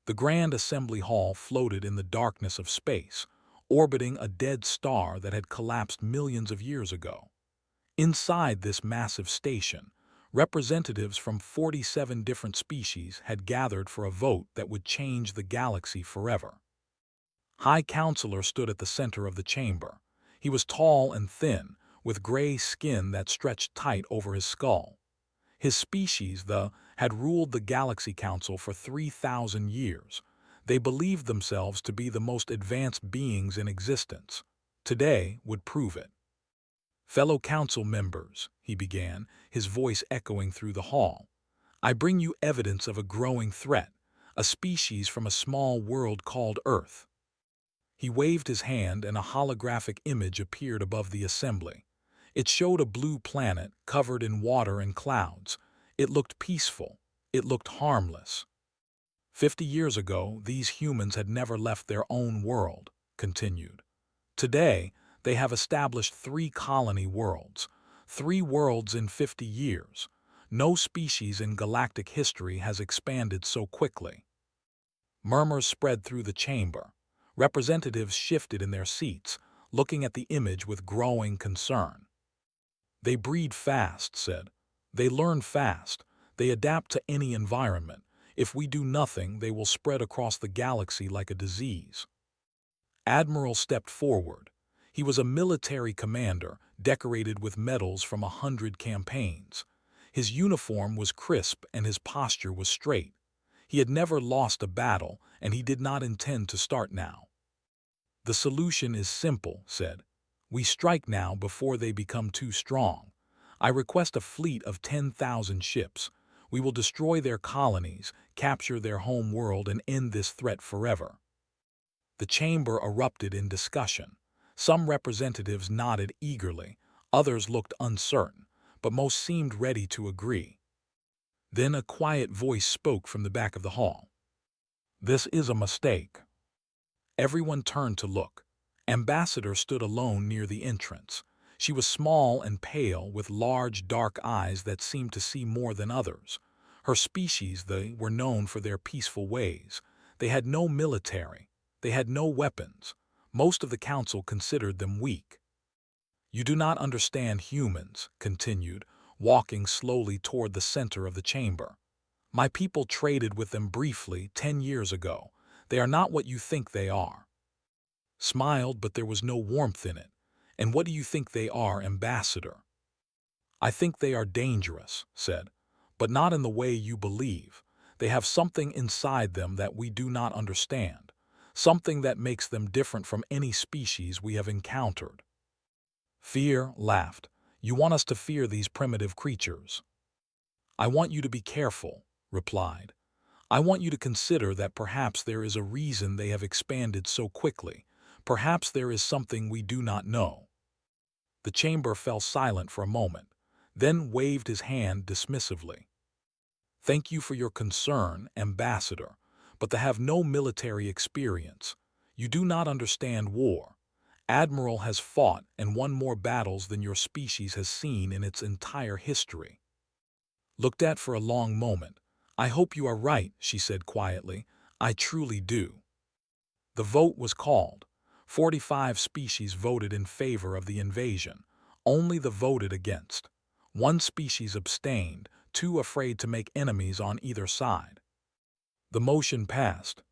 The Grand Assembly Hall floated in the darkness of space, orbiting a dead star that had collapsed millions of years ago. Inside this massive station, representatives from 47 different species had gathered for a vote that would change the galaxy forever. High Counselor stood at the center of the chamber. He was tall and thin, with gray skin that stretched tight over his skull. His species, had ruled the Galaxy Council for 3,000 years. They believed themselves to be the most advanced beings in existence. Today would prove it. "Fellow council members," he began, his voice echoing through the hall, "I bring you evidence of a growing threat, a species from a small world called Earth." He waved his hand and a holographic image appeared above the assembly. It showed a blue planet covered in water and clouds. It looked peaceful. It looked harmless. 50 years ago, these humans had never left their own world, continued. Today, they have established 3 colony worlds. 3 worlds in 50 years. No species in galactic history has expanded so quickly. Murmurs spread through the chamber. Representatives shifted in their seats, looking at the image with growing concern. "They breed fast," said. "They learn fast. They adapt to any environment. If we do nothing, they will spread across the galaxy like a disease." Admiral stepped forward. He was a military commander, decorated with medals from 100 campaigns. His uniform was crisp and his posture was straight. He had never lost a battle, and he did not intend to start now. "The solution is simple," said. "We strike now before they become too strong. I request a fleet of 10,000 ships. We will destroy their colonies, capture their home world, and end this threat forever." The chamber erupted in discussion. Some representatives nodded eagerly, others looked uncertain, but most seemed ready to agree. Then a quiet voice spoke from the back of the hall. "This is a mistake." Everyone turned to look. Ambassador stood alone near the entrance. She was small and pale, with large, dark eyes that seemed to see more than others. Her species, they were known for their peaceful ways. They had no military. They had no weapons. Most of the council considered them weak. "You do not understand humans," continued, walking slowly toward the center of the chamber. "My people traded with them briefly 10 years ago. They are not what you think they are." Smiled, but there was no warmth in it. "And what do you think they are, Ambassador?" "I think they are dangerous," said, "but not in the way you believe. They have something inside them that we do not understand, something that makes them different from any species we have encountered." Fear laughed. "You want us to fear these primitive creatures?" "I want you to be careful," replied. "I want you to consider that perhaps there is a reason they have expanded so quickly. Perhaps there is something we do not know." The chamber fell silent for a moment, then waved his hand dismissively. "Thank you for your concern, Ambassador, but they have no military experience. You do not understand war. Admiral has fought and won more battles than your species has seen in its entire history." Looked at for a long moment. "I hope you are right," she said quietly. "I truly do." The vote was called. 45 species voted in favor of the invasion. Only the voted against. 1 species abstained, too afraid to make enemies on either side. The motion passed.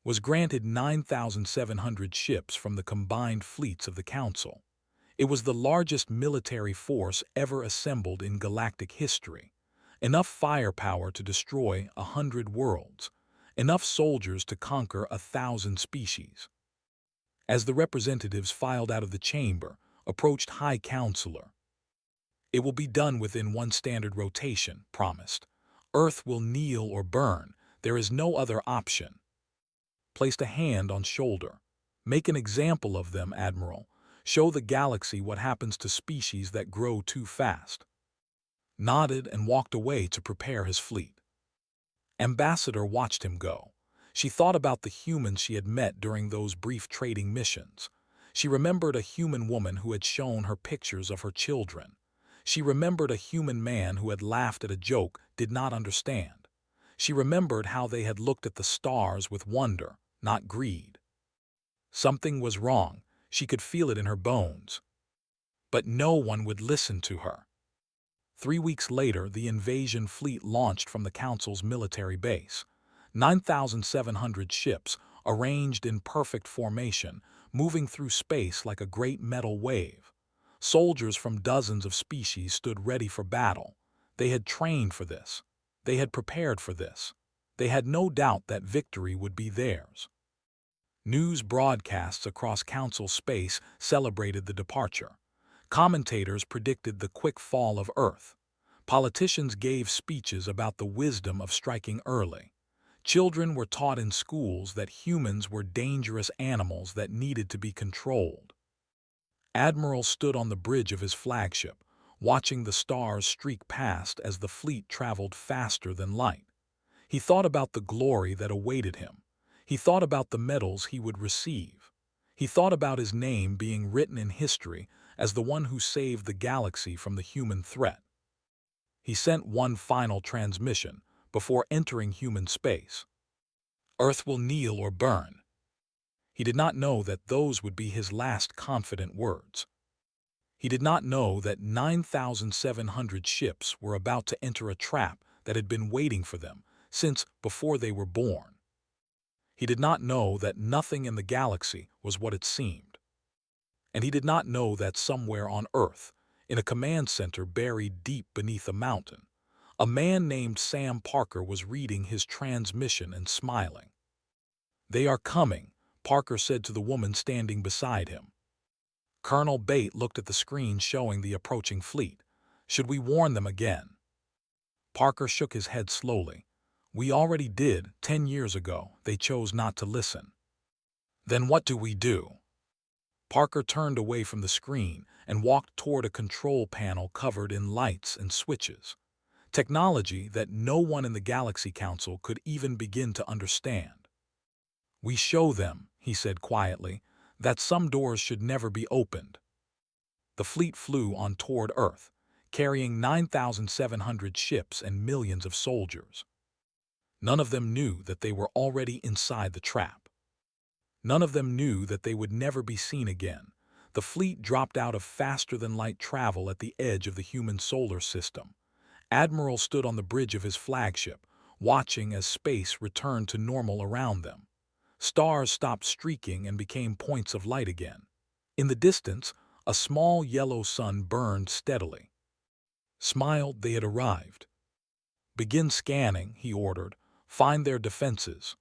Was granted 9,700 ships from the combined fleets of the Council. It was the largest military force ever assembled in galactic history. Enough firepower to destroy 100 worlds. Enough soldiers to conquer 1,000 species. As the representatives filed out of the chamber, approached High Counselor. "It will be done within 1 standard rotation," promised. "Earth will kneel or burn. There is no other option." Placed a hand on shoulder. "Make an example of them, Admiral. Show the galaxy what happens to species that grow too fast." Nodded and walked away to prepare his fleet. Ambassador watched him go. She thought about the humans she had met during those brief trading missions. She remembered a human woman who had shown her pictures of her children. She remembered a human man who had laughed at a joke, did not understand. She remembered how they had looked at the stars with wonder, not greed. Something was wrong. She could feel it in her bones. But no one would listen to her. 3 weeks later, the invasion fleet launched from the Council's military base. 9,700 ships, arranged in perfect formation, moving through space like a great metal wave. Soldiers from dozens of species stood ready for battle. They had trained for this. They had prepared for this. They had no doubt that victory would be theirs. News broadcasts across Council space celebrated the departure. Commentators predicted the quick fall of Earth. Politicians gave speeches about the wisdom of striking early. Children were taught in schools that humans were dangerous animals that needed to be controlled. Admiral stood on the bridge of his flagship, watching the stars streak past as the fleet traveled faster than light. He thought about the glory that awaited him. He thought about the medals he would receive. He thought about his name being written in history as the one who saved the galaxy from the human threat. He sent one final transmission before entering human space. Earth will kneel or burn. He did not know that those would be his last confident words. He did not know that 9,700 ships were about to enter a trap that had been waiting for them since before they were born. He did not know that nothing in the galaxy was what it seemed. And he did not know that somewhere on Earth, in a command center buried deep beneath a mountain, a man named Sam Parker was reading his transmission and smiling. "They are coming," Parker said to the woman standing beside him. Colonel Bate looked at the screen showing the approaching fleet. "Should we warn them again?" Parker shook his head slowly. "We already did, 10 years ago. They chose not to listen." "Then what do we do?" Parker turned away from the screen and walked toward a control panel covered in lights and switches. Technology that no one in the Galaxy Council could even begin to understand. "We show them," he said quietly, "that some doors should never be opened." The fleet flew on toward Earth, carrying 9,700 ships and millions of soldiers. None of them knew that they were already inside the trap. None of them knew that they would never be seen again. The fleet dropped out of faster-than-light travel at the edge of the human solar system. Admiral stood on the bridge of his flagship, watching as space returned to normal around them. Stars stopped streaking and became points of light again. In the distance, a small yellow sun burned steadily. Smiled, they had arrived. "Begin scanning," he ordered. "Find their defenses."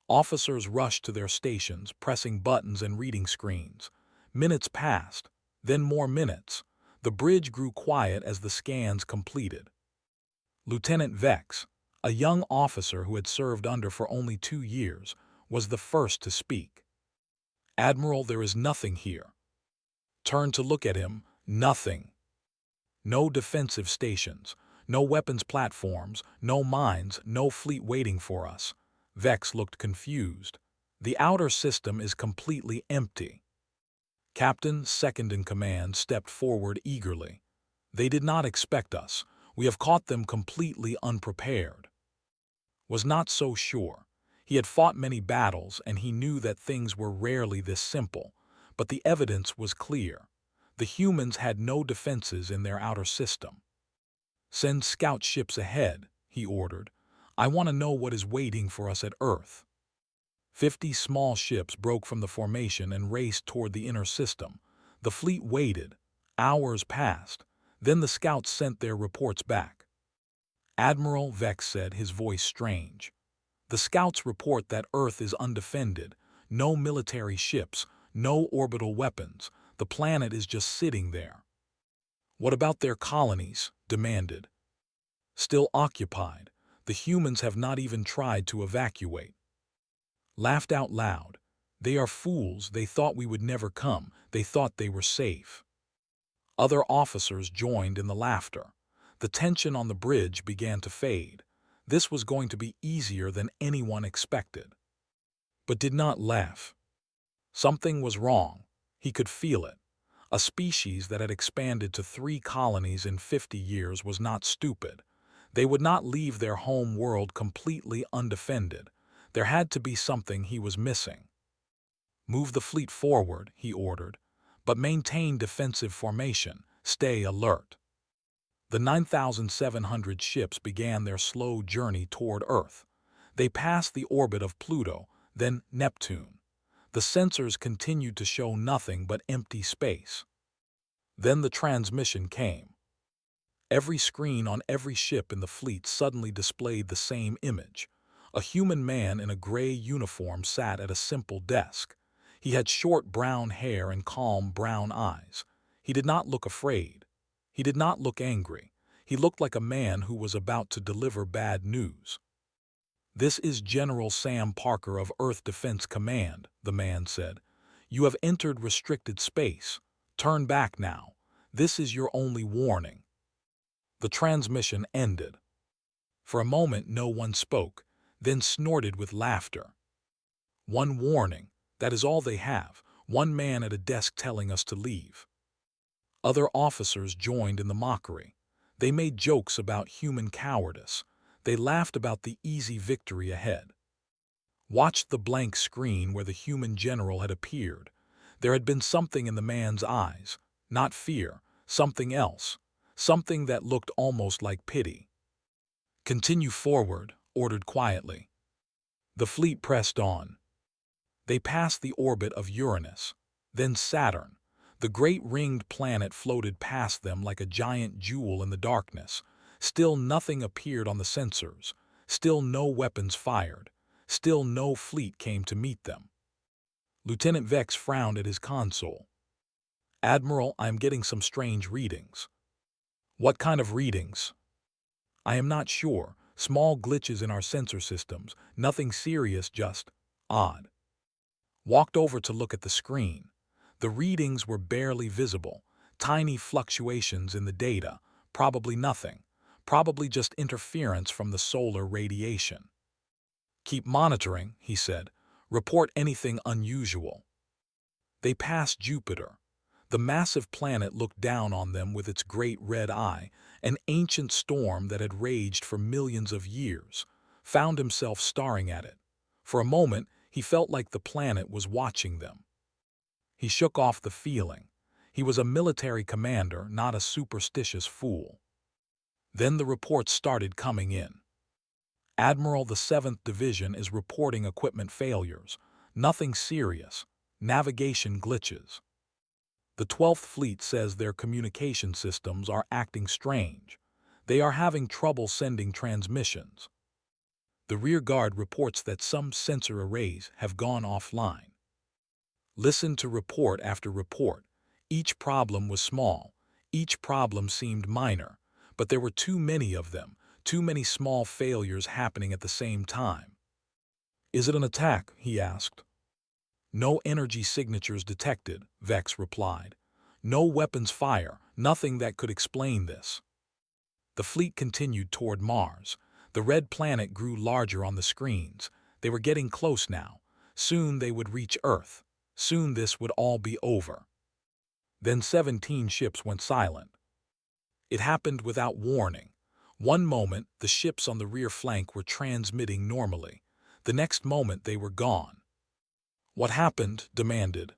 Officers rushed to their stations, pressing buttons and reading screens. Minutes passed, then more minutes. The bridge grew quiet as the scans completed. Lieutenant Vex, a young officer who had served under for only 2 years, was the first to speak. "Admiral, there is nothing here." Turned to look at him. "Nothing. No defensive stations, no weapons platforms, no mines, no fleet waiting for us." Vex looked confused. "The outer system is completely empty." Captain, second in command, stepped forward eagerly. "They did not expect us. We have caught them completely unprepared." Was not so sure. He had fought many battles and he knew that things were rarely this simple, but the evidence was clear. The humans had no defenses in their outer system. "Send scout ships ahead," he ordered. "I want to know what is waiting for us at Earth." 50 small ships broke from the formation and raced toward the inner system. The fleet waited. Hours passed. Then the scouts sent their reports back. "Admiral," Vex said, his voice strange. "The scouts report that Earth is undefended. No military ships, no orbital weapons. The planet is just sitting there." "What about their colonies?" demanded. "Still occupied. The humans have not even tried to evacuate." Laughed out loud. "They are fools. They thought we would never come. They thought they were safe." Other officers joined in the laughter. The tension on the bridge began to fade. This was going to be easier than anyone expected. But did not laugh. Something was wrong. He could feel it. A species that had expanded to 3 colonies in 50 years was not stupid. They would not leave their home world completely undefended. There had to be something he was missing. "Move the fleet forward," he ordered, "but maintain defensive formation. Stay alert." The 9,700 ships began their slow journey toward Earth. They passed the orbit of Pluto, then Neptune. The sensors continued to show nothing but empty space. Then the transmission came. Every screen on every ship in the fleet suddenly displayed the same image. A human man in a gray uniform sat at a simple desk. He had short brown hair and calm brown eyes. He did not look afraid. He did not look angry. He looked like a man who was about to deliver bad news. "This is General Sam Parker of Earth Defense Command," the man said. "You have entered restricted space. Turn back now. This is your only warning." The transmission ended. For a moment no one spoke, then snorted with laughter. "One warning. That is all they have. One man at a desk telling us to leave." Other officers joined in the mockery. They made jokes about human cowardice. They laughed about the easy victory ahead. Watched the blank screen where the human general had appeared. There had been something in the man's eyes, not fear, something else, something that looked almost like pity. "Continue forward," ordered quietly. The fleet pressed on. They passed the orbit of Uranus, then Saturn. The great ringed planet floated past them like a giant jewel in the darkness. Still nothing appeared on the sensors. Still no weapons fired. Still no fleet came to meet them. Lieutenant Vex frowned at his console. "Admiral, I am getting some strange readings." "What kind of readings?" "I am not sure. Small glitches in our sensor systems. Nothing serious, just odd." Walked over to look at the screen. The readings were barely visible, tiny fluctuations in the data, probably nothing, probably just interference from the solar radiation. "Keep monitoring," he said. "Report anything unusual." They passed Jupiter. The massive planet looked down on them with its great red eye. An ancient storm that had raged for millions of years found himself staring at it. For a moment, he felt like the planet was watching them. He shook off the feeling. He was a military commander, not a superstitious fool. Then the reports started coming in. "Admiral, the 7th Division is reporting equipment failures. Nothing serious. Navigation glitches. The 12th Fleet says their communication systems are acting strange. They are having trouble sending transmissions. The rear guard reports that some sensor arrays have gone offline." Listened to report after report. Each problem was small. Each problem seemed minor, but there were too many of them, too many small failures happening at the same time. "Is it an attack?" he asked. "No energy signatures detected," Vex replied. "No weapons fire, nothing that could explain this." The fleet continued toward Mars. The red planet grew larger on the screens. They were getting close now. Soon they would reach Earth. Soon this would all be over. Then 17 ships went silent. It happened without warning. One moment, the ships on the rear flank were transmitting normally. The next moment, they were gone. "What happened?" demanded.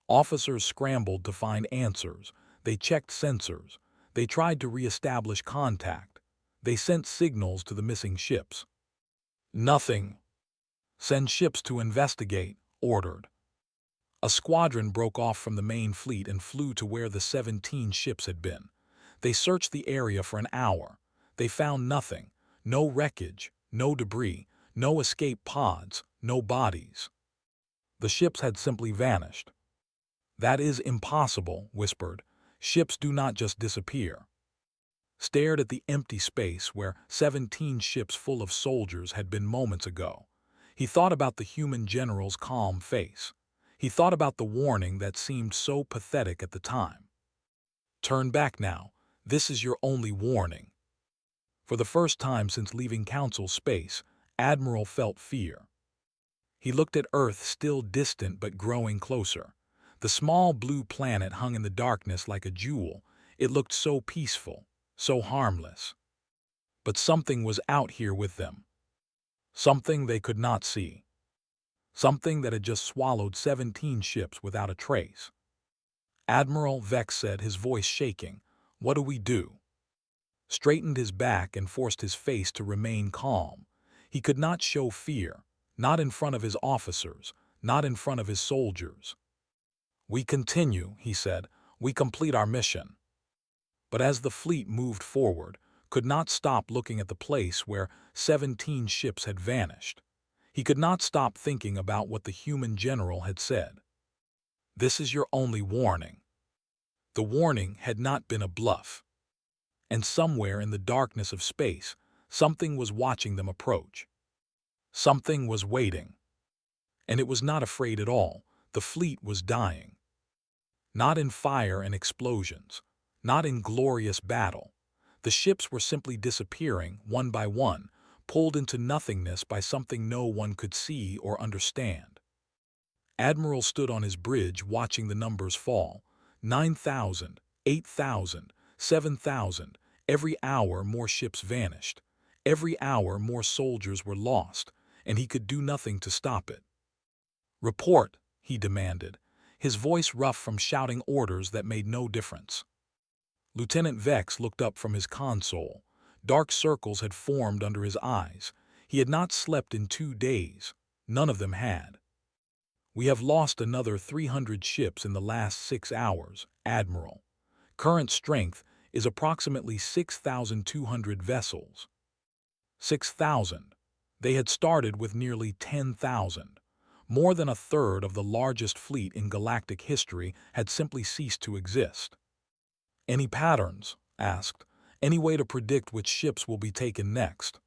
Officers scrambled to find answers. They checked sensors. They tried to re-establish contact. They sent signals to the missing ships. "Nothing." "Send ships to investigate," ordered. A squadron broke off from the main fleet and flew to where the 17 ships had been. They searched the area for an hour. They found nothing. No wreckage, no debris, no escape pods, no bodies. The ships had simply vanished. "That is impossible," whispered. "Ships do not just disappear." Stared at the empty space where 17 ships full of soldiers had been moments ago. He thought about the human general's calm face. He thought about the warning that seemed so pathetic at the time. "Turn back now. This is your only warning." For the first time since leaving Council space, Admiral felt fear. He looked at Earth, still distant but growing closer. The small blue planet hung in the darkness like a jewel. It looked so peaceful, so harmless. but something was out here with them. Something they could not see. Something that had just swallowed 17 ships without a trace. Admiral Vex said, his voice shaking, "What do we do?" Straightened his back and forced his face to remain calm. He could not show fear, not in front of his officers, not in front of his soldiers. "We continue," he said. "We complete our mission." But as the fleet moved forward, could not stop looking at the place where 17 ships had vanished. He could not stop thinking about what the human general had said. "This is your only warning." The warning had not been a bluff. And somewhere in the darkness of space, something was watching them approach. Something was waiting. And it was not afraid at all. The fleet was dying. Not in fire and explosions, not in glorious battle. The ships were simply disappearing, one by one, pulled into nothingness by something no one could see or understand. Admiral stood on his bridge watching the numbers fall. 9,000, 8,000, 7,000. Every hour more ships vanished. Every hour more soldiers were lost, and he could do nothing to stop it. "Report," he demanded, his voice rough from shouting orders that made no difference. Lieutenant Vex looked up from his console. Dark circles had formed under his eyes. He had not slept in 2 days. None of them had. "We have lost another 300 ships in the last 6 hours, Admiral. Current strength is approximately 6,200 vessels." 6,000. They had started with nearly 10,000. More than a third of the largest fleet in galactic history had simply ceased to exist. "Any patterns?" asked. "Any way to predict which ships will be taken next?"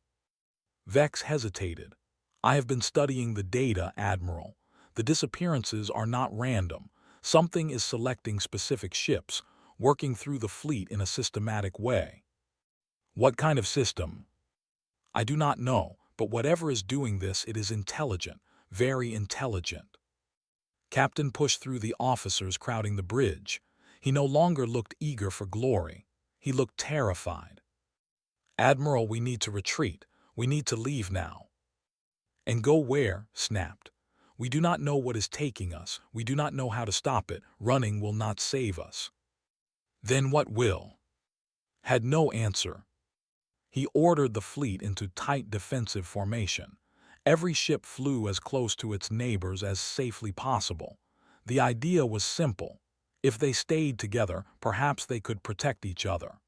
Vex hesitated. "I have been studying the data, Admiral. The disappearances are not random. Something is selecting specific ships, working through the fleet in a systematic way." "What kind of system?" "I do not know, but whatever is doing this, it is intelligent, very intelligent." Captain pushed through the officers crowding the bridge. He no longer looked eager for glory. He looked terrified. "Admiral, we need to retreat. We need to leave now." "And go where?" snapped. "We do not know what is taking us. We do not know how to stop it. Running will not save us." "Then what will?" Had no answer. He ordered the fleet into tight defensive formation. Every ship flew as close to its neighbors as safely possible. The idea was simple. If they stayed together, perhaps they could protect each other.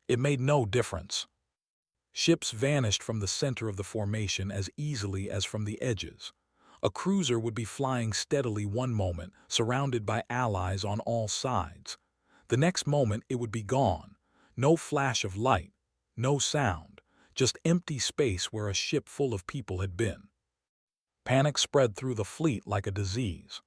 It made no difference. Ships vanished from the center of the formation as easily as from the edges. A cruiser would be flying steadily one moment, surrounded by allies on all sides. The next moment it would be gone. No flash of light, no sound, just empty space where a ship full of people had been. Panic spread through the fleet like a disease.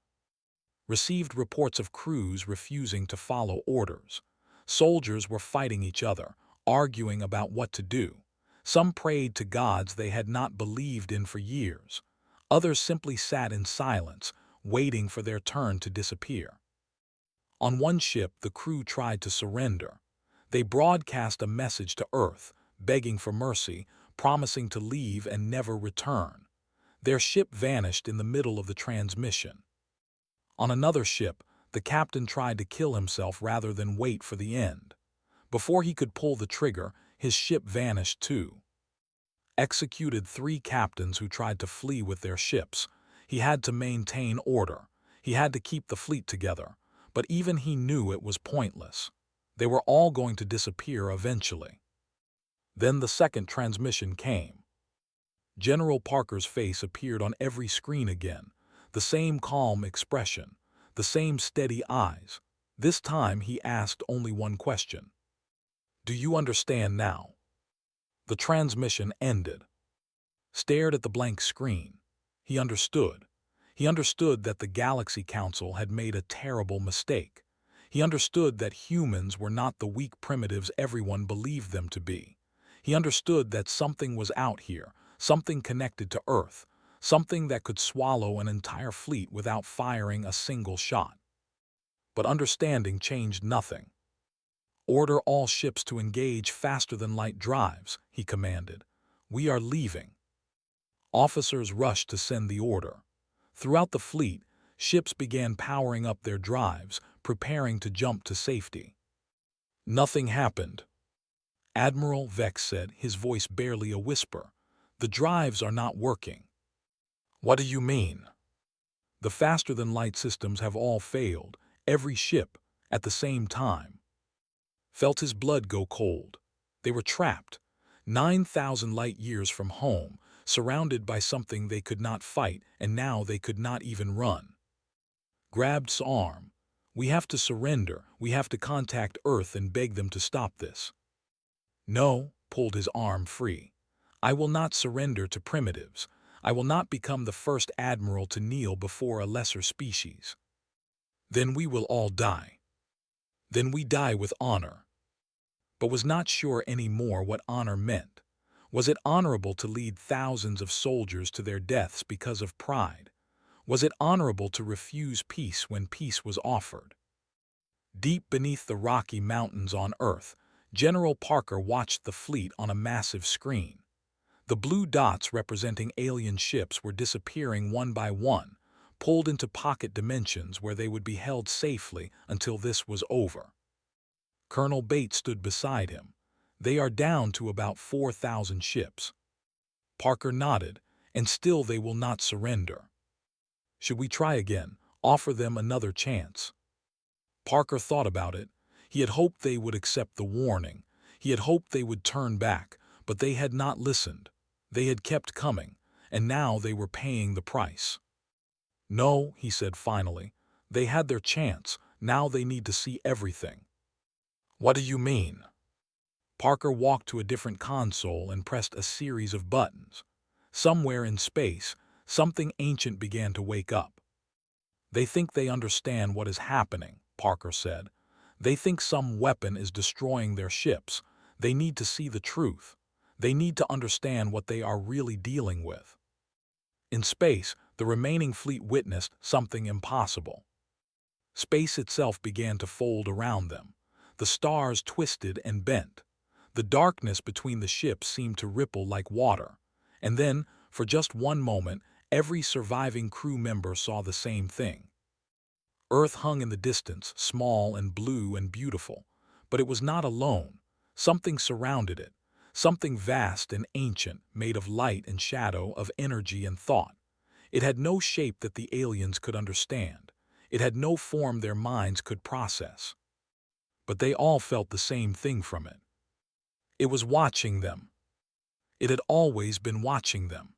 Received reports of crews refusing to follow orders. Soldiers were fighting each other, arguing about what to do. Some prayed to gods they had not believed in for years. Others simply sat in silence, waiting for their turn to disappear. On one ship, the crew tried to surrender. They broadcast a message to Earth, begging for mercy, promising to leave and never return. Their ship vanished in the middle of the transmission. On another ship, the captain tried to kill himself rather than wait for the end. Before he could pull the trigger, his ship vanished too. Executed 3 captains who tried to flee with their ships. He had to maintain order. He had to keep the fleet together. But even he knew it was pointless. They were all going to disappear eventually. Then the second transmission came. General Parker's face appeared on every screen again. The same calm expression, the same steady eyes. This time he asked only one question. "Do you understand now?" The transmission ended. Stared at the blank screen. He understood. He understood that the Galaxy Council had made a terrible mistake. He understood that humans were not the weak primitives everyone believed them to be. He understood that something was out here, something connected to Earth, something that could swallow an entire fleet without firing a single shot. But understanding changed nothing. "Order all ships to engage faster than light drives," he commanded. "We are leaving." Officers rushed to send the order. Throughout the fleet, ships began powering up their drives, preparing to jump to safety. Nothing happened. Admiral Vex said, his voice barely a whisper. "The drives are not working." "What do you mean?" "The faster-than-light systems have all failed, every ship, at the same time." Felt his blood go cold. They were trapped, 9,000 light-years from home, surrounded by something they could not fight, and now they could not even run. Grabbed's arm. "We have to surrender, we have to contact Earth and beg them to stop this." "No," pulled his arm free. "I will not surrender to primitives. I will not become the first admiral to kneel before a lesser species." "Then we will all die." "Then we die with honor." But was not sure any more what honor meant. Was it honorable to lead thousands of soldiers to their deaths because of pride? Was it honorable to refuse peace when peace was offered? Deep beneath the Rocky Mountains on Earth, General Parker watched the fleet on a massive screen. The blue dots representing alien ships were disappearing one by one, pulled into pocket dimensions where they would be held safely until this was over. Colonel Bates stood beside him. "They are down to about 4,000 ships." Parker nodded, "And still they will not surrender." "Should we try again, offer them another chance?" Parker thought about it. He had hoped they would accept the warning. He had hoped they would turn back, but they had not listened. They had kept coming, and now they were paying the price. "No," he said finally. "They had their chance. Now they need to see everything." "What do you mean?" Parker walked to a different console and pressed a series of buttons. Somewhere in space, something ancient began to wake up. "They think they understand what is happening," Parker said. "They think some weapon is destroying their ships. They need to see the truth. They need to understand what they are really dealing with." In space, the remaining fleet witnessed something impossible. Space itself began to fold around them. The stars twisted and bent. The darkness between the ships seemed to ripple like water. And then, for just one moment, every surviving crew member saw the same thing. Earth hung in the distance, small and blue and beautiful. But it was not alone. Something surrounded it. Something vast and ancient, made of light and shadow, of energy and thought. It had no shape that the aliens could understand. It had no form their minds could process. But they all felt the same thing from it. It was watching them. It had always been watching them.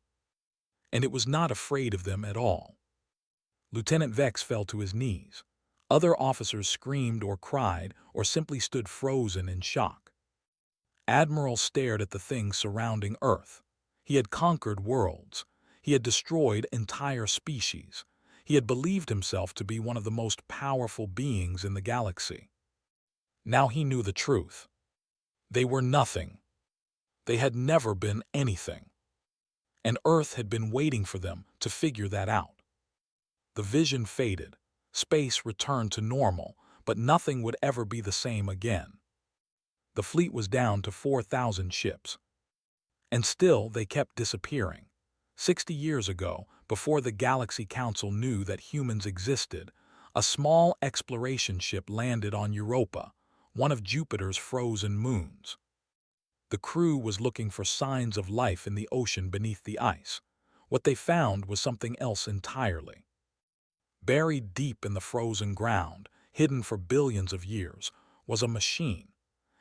And it was not afraid of them at all. Lieutenant Vex fell to his knees. Other officers screamed or cried or simply stood frozen in shock. Admiral stared at the things surrounding Earth. He had conquered worlds. He had destroyed entire species. He had believed himself to be one of the most powerful beings in the galaxy. Now he knew the truth. They were nothing. They had never been anything. And Earth had been waiting for them to figure that out. The vision faded. Space returned to normal, but nothing would ever be the same again. The fleet was down to 4,000 ships. And still they kept disappearing. 60 years ago, before the Galaxy Council knew that humans existed, a small exploration ship landed on Europa, one of Jupiter's frozen moons. The crew was looking for signs of life in the ocean beneath the ice. What they found was something else entirely. Buried deep in the frozen ground, hidden for billions of years, was a machine.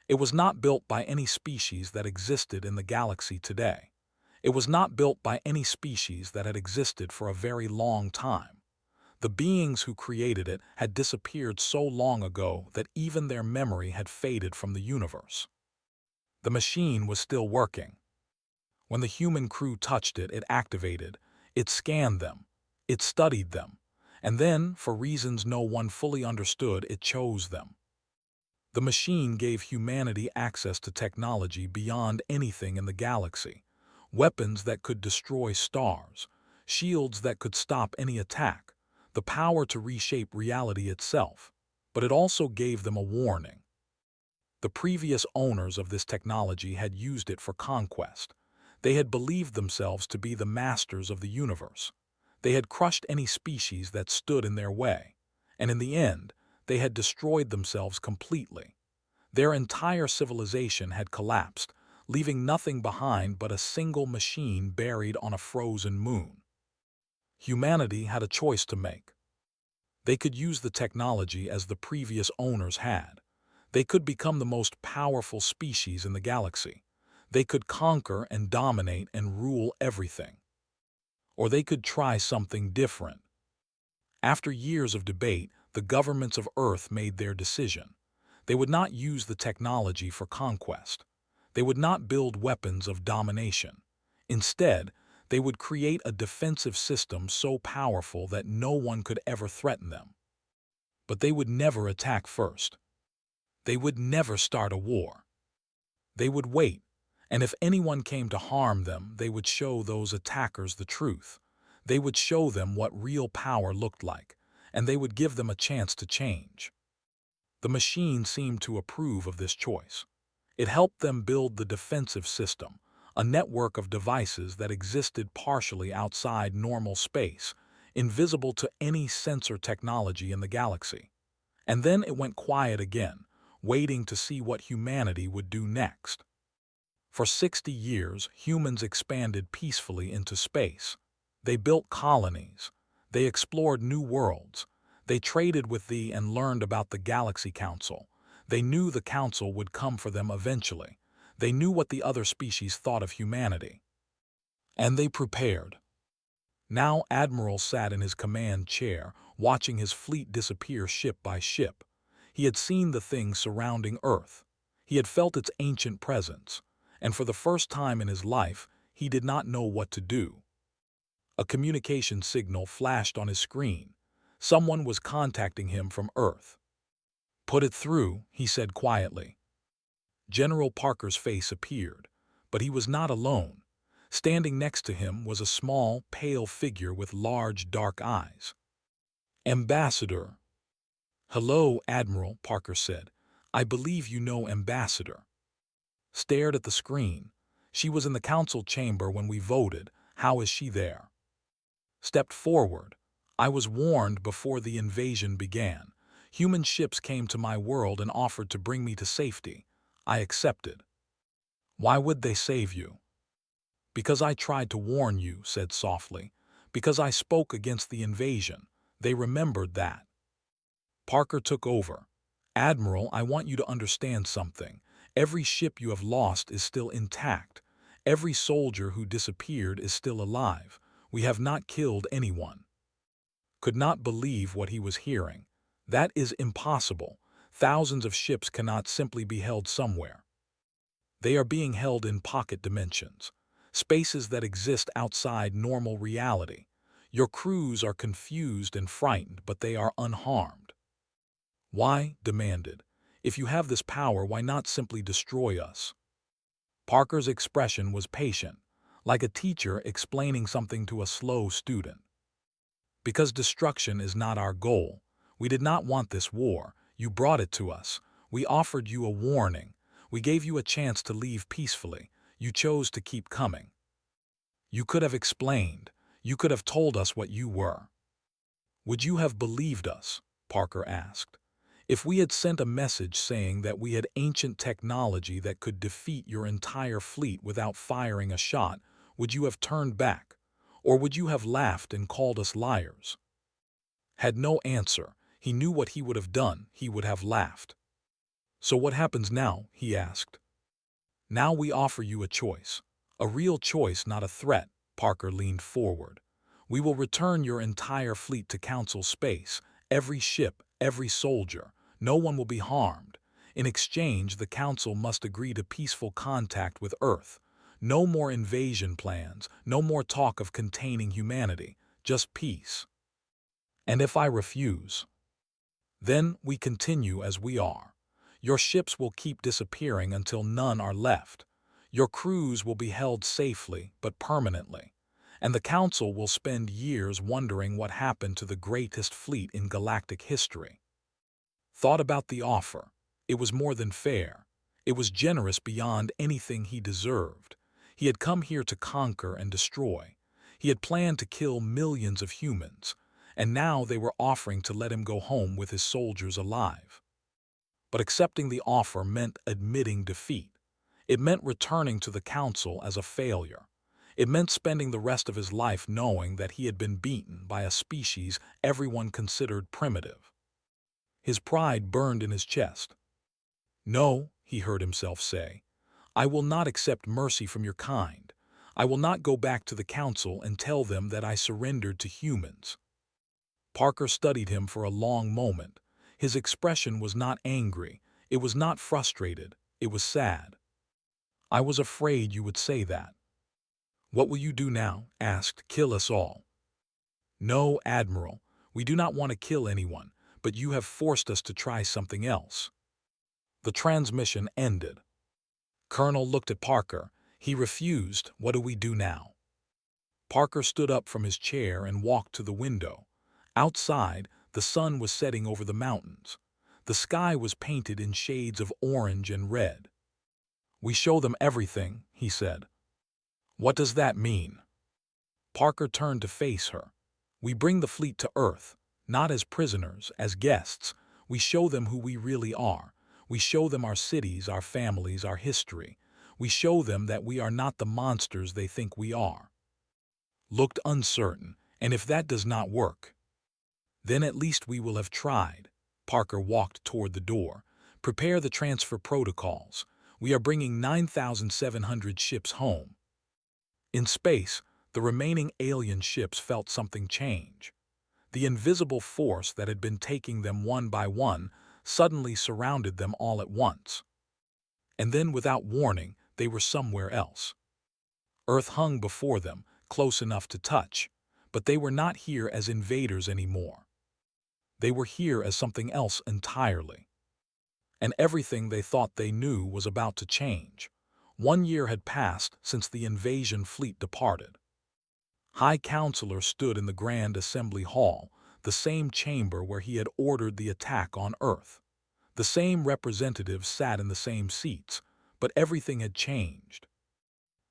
It was not built by any species that existed in the galaxy today. It was not built by any species that had existed for a very long time. The beings who created it had disappeared so long ago that even their memory had faded from the universe. The machine was still working. When the human crew touched it, it activated. It scanned them. It studied them. And then, for reasons no one fully understood, it chose them. The machine gave humanity access to technology beyond anything in the galaxy. Weapons that could destroy stars, shields that could stop any attack, the power to reshape reality itself. But it also gave them a warning. The previous owners of this technology had used it for conquest. They had believed themselves to be the masters of the universe. They had crushed any species that stood in their way, and in the end, they had destroyed themselves completely. Their entire civilization had collapsed, leaving nothing behind but a single machine buried on a frozen moon. Humanity had a choice to make. They could use the technology as the previous owners had. They could become the most powerful species in the galaxy. They could conquer and dominate and rule everything. Or they could try something different. After years of debate, the governments of Earth made their decision. They would not use the technology for conquest. They would not build weapons of domination. Instead, they would create a defensive system so powerful that no one could ever threaten them. But they would never attack first. They would never start a war. They would wait, and if anyone came to harm them, they would show those attackers the truth. They would show them what real power looked like, and they would give them a chance to change. The machine seemed to approve of this choice. It helped them build the defensive system, a network of devices that existed partially outside normal space, invisible to any sensor technology in the galaxy. And then it went quiet again, waiting to see what humanity would do next. For 60 years, humans expanded peacefully into space. They built colonies. They explored new worlds. They traded with and learned about the Galaxy Council. They knew the Council would come for them eventually. They knew what the other species thought of humanity. And they prepared. Now Admiral sat in his command chair, watching his fleet disappear ship by ship. He had seen the things surrounding Earth. He had felt its ancient presence. And for the first time in his life, he did not know what to do. A communication signal flashed on his screen. Someone was contacting him from Earth. "Put it through," he said quietly. General Parker's face appeared, but he was not alone. Standing next to him was a small, pale figure with large, dark eyes. "Ambassador." "Hello, Admiral," Parker said. "I believe you know Ambassador." Stared at the screen. "She was in the council chamber when we voted. How is she there?" Stepped forward. "I was warned before the invasion began. Human ships came to my world and offered to bring me to safety. I accepted." "Why would they save you?" "Because I tried to warn you," said softly. "Because I spoke against the invasion. They remembered that." Parker took over. "Admiral, I want you to understand something. Every ship you have lost is still intact. Every soldier who disappeared is still alive. We have not killed anyone." Could not believe what he was hearing. That is impossible. Thousands of ships cannot simply be held somewhere. They are being held in pocket dimensions, spaces that exist outside normal reality. Your crews are confused and frightened, but they are unharmed. "Why?" demanded. "If you have this power, why not simply destroy us?" Parker's expression was patient, like a teacher explaining something to a slow student. "Because destruction is not our goal. We did not want this war. You brought it to us. We offered you a warning. We gave you a chance to leave peacefully. You chose to keep coming. You could have explained. You could have told us what you were." "Would you have believed us?" Parker asked. "If we had sent a message saying that we had ancient technology that could defeat your entire fleet without firing a shot, would you have turned back? Or would you have laughed and called us liars?" Had no answer. He knew what he would have done. He would have laughed. "So what happens now?" he asked. "Now we offer you a choice. A real choice, not a threat." Parker leaned forward. "We will return your entire fleet to Council space. Every ship, every soldier. No one will be harmed. In exchange, the Council must agree to peaceful contact with Earth. No more invasion plans, no more talk of containing humanity, just peace. And if I refuse? Then we continue as we are. Your ships will keep disappearing until none are left. Your crews will be held safely but permanently. And the Council will spend years wondering what happened to the greatest fleet in galactic history." Thought about the offer. It was more than fair. It was generous beyond anything he deserved. He had come here to conquer and destroy. He had planned to kill millions of humans, and now they were offering to let him go home with his soldiers alive. But accepting the offer meant admitting defeat. It meant returning to the council as a failure. It meant spending the rest of his life knowing that he had been beaten by a species everyone considered primitive. His pride burned in his chest. "No," he heard himself say, "I will not accept mercy from your kind. I will not go back to the council and tell them that I surrendered to humans." Parker studied him for a long moment. His expression was not angry, it was not frustrated, it was sad. "I was afraid you would say that." "What will you do now?" asked. "Kill us all." "No, Admiral, we do not want to kill anyone, but you have forced us to try something else." The transmission ended. Colonel looked at Parker. He refused. "What do we do now?" Parker stood up from his chair and walked to the window. Outside, the sun was setting over the mountains. The sky was painted in shades of orange and red. "We show them everything," he said. "What does that mean?" Parker turned to face her. "We bring the fleet to Earth, not as prisoners, as guests. We show them who we really are. We show them our cities, our families, our history. We show them that we are not the monsters they think we are." Looked uncertain, "And if that does not work?" "Then at least we will have tried." Parker walked toward the door. "Prepare the transfer protocols. We are bringing 9,700 ships home." In space, the remaining alien ships felt something change. The invisible force that had been taking them one by one suddenly surrounded them all at once. And then, without warning, they were somewhere else. Earth hung before them, close enough to touch, but they were not here as invaders anymore. They were here as something else entirely. And everything they thought they knew was about to change. 1 year had passed since the invasion fleet departed. High Counselor stood in the Grand Assembly Hall, the same chamber where he had ordered the attack on Earth. The same representatives sat in the same seats, but everything had changed.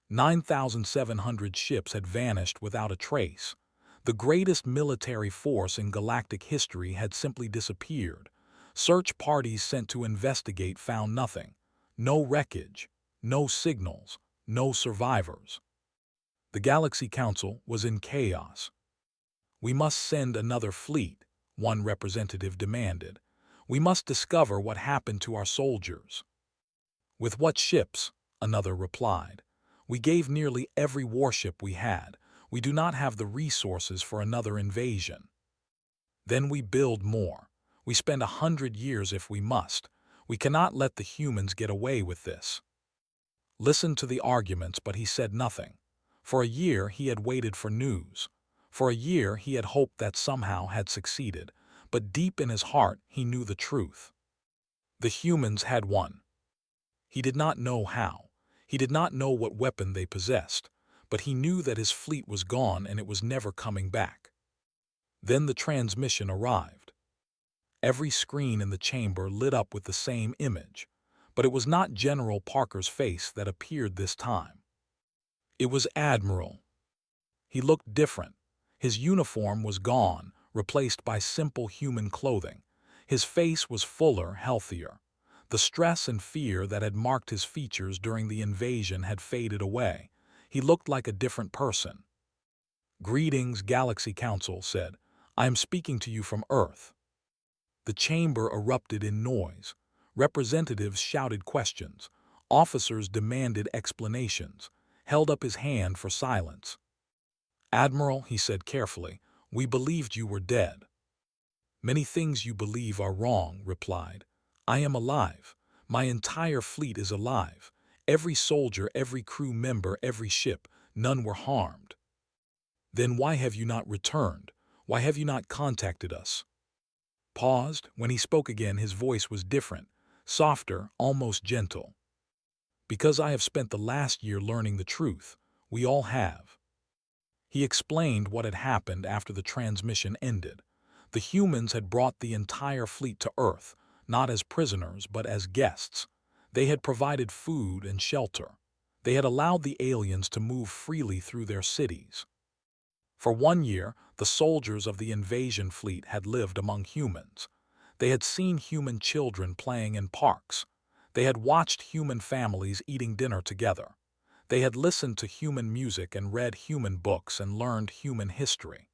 9,700 ships had vanished without a trace. The greatest military force in galactic history had simply disappeared. Search parties sent to investigate found nothing. No wreckage, no signals, no survivors. The Galaxy Council was in chaos. "We must send another fleet," one representative demanded. "We must discover what happened to our soldiers." "With what ships?" another replied. "We gave nearly every warship we had. We do not have the resources for another invasion." "Then we build more. We spend 100 years if we must. We cannot let the humans get away with this." Listened to the arguments, but he said nothing. For a year he had waited for news. For a year he had hoped that somehow had succeeded, but deep in his heart he knew the truth. The humans had won. He did not know how. He did not know what weapon they possessed, but he knew that his fleet was gone and it was never coming back. Then the transmission arrived. Every screen in the chamber lit up with the same image, but it was not General Parker's face that appeared this time. It was Admiral. He looked different. His uniform was gone, replaced by simple human clothing. His face was fuller, healthier. The stress and fear that had marked his features during the invasion had faded away. He looked like a different person. "Greetings, Galaxy Council," said. "I am speaking to you from Earth." The chamber erupted in noise. Representatives shouted questions. Officers demanded explanations. Held up his hand for silence. "Admiral," he said carefully, "we believed you were dead." "Many things you believe are wrong," replied. "I am alive. My entire fleet is alive. Every soldier, every crew member, every ship, none were harmed." "Then why have you not returned? Why have you not contacted us?" Paused. When he spoke again, his voice was different, softer, almost gentle. "Because I have spent the last year learning the truth. We all have." He explained what had happened after the transmission ended. The humans had brought the entire fleet to Earth, not as prisoners but as guests. They had provided food and shelter. They had allowed the aliens to move freely through their cities. For 1 year, the soldiers of the invasion fleet had lived among humans. They had seen human children playing in parks. They had watched human families eating dinner together. They had listened to human music and read human books and learned human history.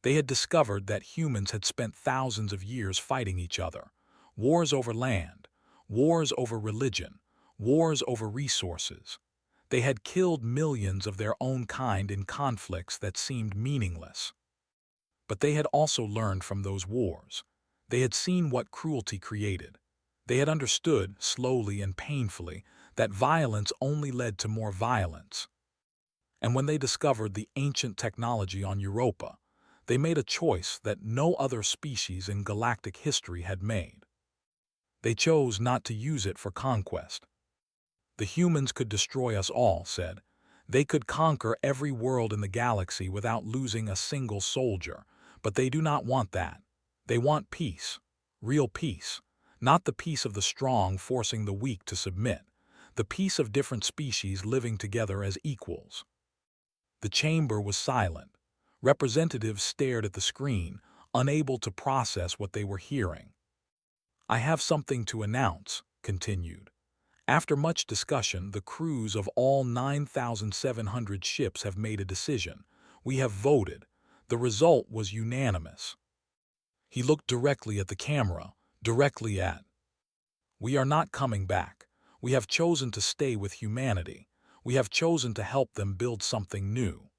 They had discovered that humans had spent thousands of years fighting each other. Wars over land, wars over religion, wars over resources. They had killed millions of their own kind in conflicts that seemed meaningless. But they had also learned from those wars. They had seen what cruelty created. They had understood, slowly and painfully, that violence only led to more violence. And when they discovered the ancient technology on Europa, they made a choice that no other species in galactic history had made. They chose not to use it for conquest. The humans could destroy us all, said. They could conquer every world in the galaxy without losing a single soldier, but they do not want that. They want peace, real peace, not the peace of the strong forcing the weak to submit, the peace of different species living together as equals. The chamber was silent. Representatives stared at the screen, unable to process what they were hearing. I have something to announce, continued. After much discussion, the crews of all 9,700 ships have made a decision. We have voted. The result was unanimous. He looked directly at the camera, directly at. We are not coming back. We have chosen to stay with humanity. We have chosen to help them build something new.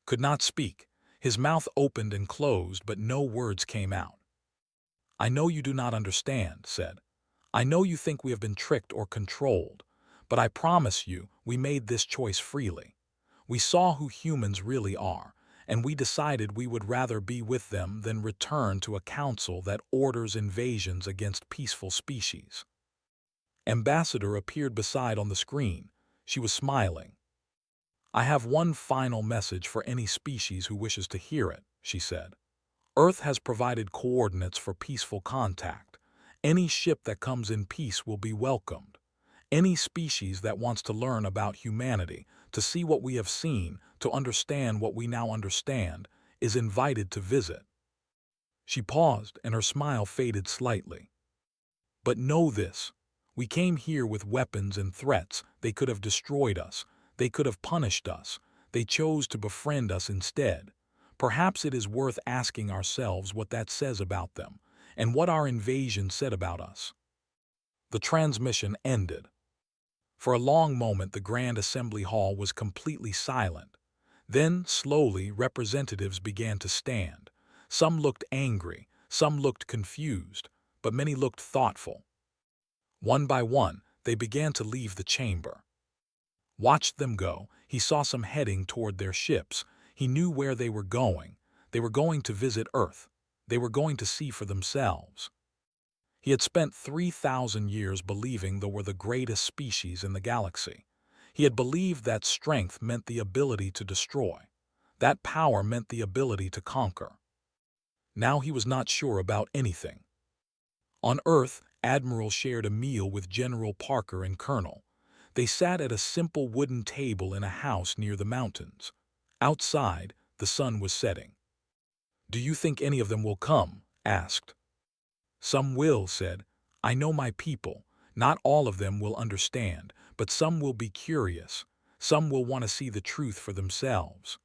Could not speak. His mouth opened and closed, but no words came out. I know you do not understand, said. I know you think we have been tricked or controlled, but I promise you we made this choice freely. We saw who humans really are, and we decided we would rather be with them than return to a council that orders invasions against peaceful species. Ambassador appeared beside on the screen. She was smiling. I have one final message for any species who wishes to hear it, she said. Earth has provided coordinates for peaceful contact. Any ship that comes in peace will be welcomed. Any species that wants to learn about humanity, to see what we have seen, to understand what we now understand, is invited to visit. She paused, and her smile faded slightly. But know this. We came here with weapons and threats. They could have destroyed us. They could have punished us. They chose to befriend us instead. Perhaps it is worth asking ourselves what that says about them, and what our invasion said about us. The transmission ended. For a long moment the Grand Assembly Hall was completely silent. Then, slowly, representatives began to stand. Some looked angry, some looked confused, but many looked thoughtful. One by one, they began to leave the chamber. Watched them go. He saw some heading toward their ships. He knew where they were going. They were going to visit Earth. They were going to see for themselves. He had spent 3,000 years believing they were the greatest species in the galaxy. He had believed that strength meant the ability to destroy. That power meant the ability to conquer. Now he was not sure about anything. On Earth, Admiral shared a meal with General Parker and Colonel. They sat at a simple wooden table in a house near the mountains. Outside, the sun was setting. Do you think any of them will come? Asked. Some will, said. I know my people. Not all of them will understand, but some will be curious. Some will want to see the truth for themselves.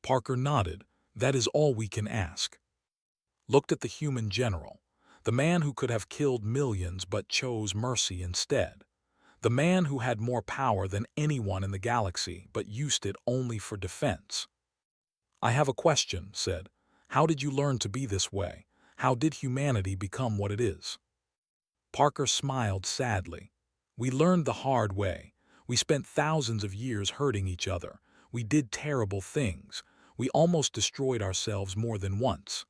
Parker nodded. That is all we can ask. Looked at the human general, the man who could have killed millions but chose mercy instead. The man who had more power than anyone in the galaxy but used it only for defense. I have a question, said. How did you learn to be this way? How did humanity become what it is? Parker smiled sadly. We learned the hard way. We spent thousands of years hurting each other. We did terrible things. We almost destroyed ourselves more than once.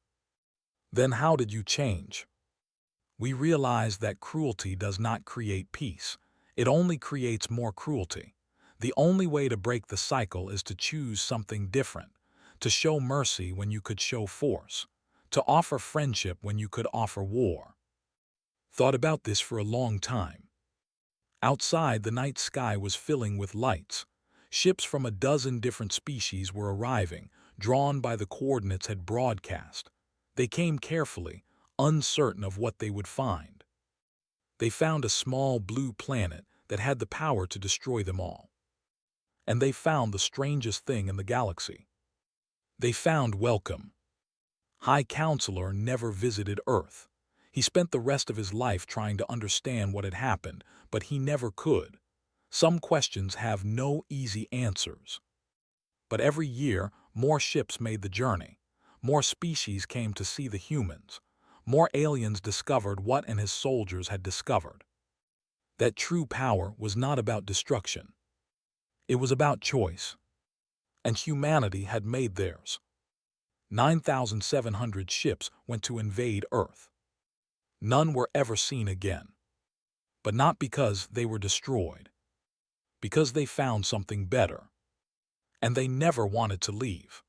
Then how did you change? We realized that cruelty does not create peace. It only creates more cruelty. The only way to break the cycle is to choose something different, to show mercy when you could show force, to offer friendship when you could offer war. Thought about this for a long time. Outside, the night sky was filling with lights. Ships from a dozen different species were arriving, drawn by the coordinates had broadcast. They came carefully, uncertain of what they would find. They found a small blue planet that had the power to destroy them all. And they found the strangest thing in the galaxy. They found Welcome. High Counselor never visited Earth. He spent the rest of his life trying to understand what had happened, but he never could. Some questions have no easy answers. But every year, more ships made the journey. More species came to see the humans. More aliens discovered what and his soldiers had discovered. That true power was not about destruction. It was about choice. And humanity had made theirs. 9,700 ships went to invade Earth. None were ever seen again. But not because they were destroyed. Because they found something better. And they never wanted to leave.